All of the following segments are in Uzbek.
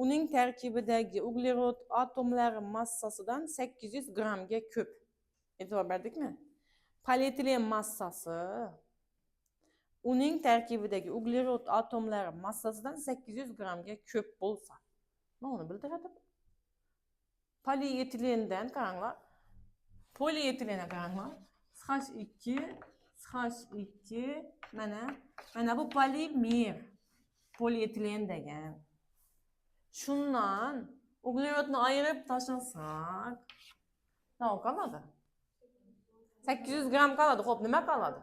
uning tarkibidagi uglerod atomlari massasidan 800 grammga ko'p. E'tibor berdikmi? Polietilen massasi uning tarkibidagi uglerod atomlari massasidan 800 grammga ko'p bo'lsa, nima bildiradi? Polietilendan qaranglar. Polietilenga qaranglar. SH2 mana bu polimer. Polietilen degan. Shundan uglerodni ayirib tashlasak, nima qoladi? 800 gram qoladi. Xo'p, nima qoladi?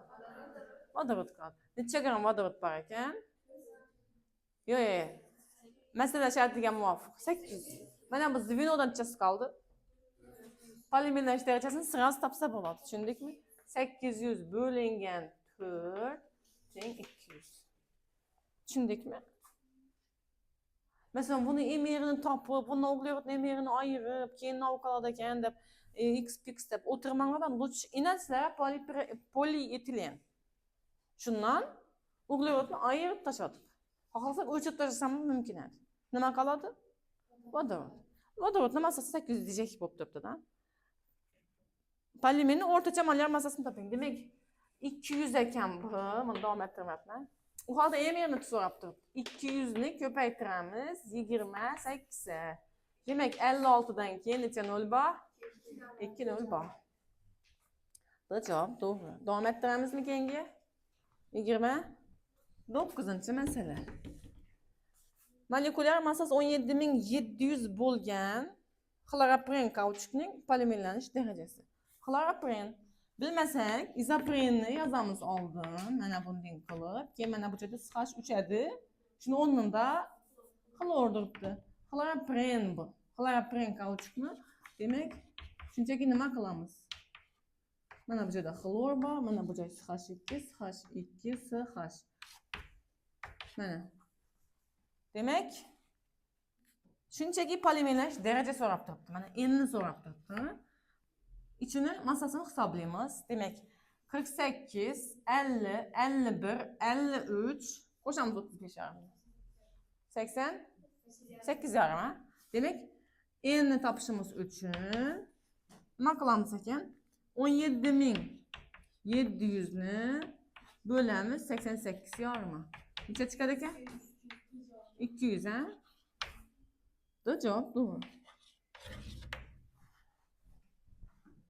Vodorod qoladi. Necha gram vodorod bor ekan? Yo'q. Masala shartiga muvofiq 800. Mana bu vinodan nechasi qoldi? Polimerlanish darajasini sirasi topsa bo'ladi. Tushundikmi? 800 bo'lingan 4 teng 200. Tushundikmi? Masalan, buni emerini topib, buni uglerodni emerini ayirib, keyin nima qoladi ekan deb xpx deb o'tirmanglardan, lutch inasizlar polietilen. Shundan uglerodni ayirib tashladik. Xohlasak o'chirib tashlashim mumkin edi. Nima qoladi? Vodorod. Vodorod massasi 800 dejak bo'lib turibdi-da. Polimerning o'rtacha molyar massasini toping. Demak, 200 ekan bu. Buni davom ettirmayapman. U holda emerini so'rab turibdi. 200 ni ko'paytiramiz 28 ga. Demak, 56 dan keyin necha 0 bor? 2 0 bor. Javob to'g'ri. Davom ettiramizmi keyingi? 29-masala. Molekulyar massasi 17700 bo'lgan xloropren kauchukning polimerlanish darajasi. Xloropren bilmasak, izoprenni yozamiz oldin. Mana bunday qilib, keyin mana bu yerda SH3 edi. Shuni o'rnida xlor turibdi. Xloropren bu. Xloropren kauchukni, demak, shunchaki nima qilamiz? Mana bu yerda xlor bor, mana bu yerda SH2, SH2, Mana. Demak, shunchaki polimerlanish darajasi so'rab turibdi. Mana n so'rab turibdi. İçini massasını hisoblaymiz. Demak, 48, 50, 51, 53, qo'shamiz 35 yarim. 80, 8 yarim, ha? Demak, n'ni topishimiz uchun nima qilamiz ekan? 17700 ni bo'lamiz 88 yarim. Necha chiqadi ekan? 200, ha? Javob to'g'ri.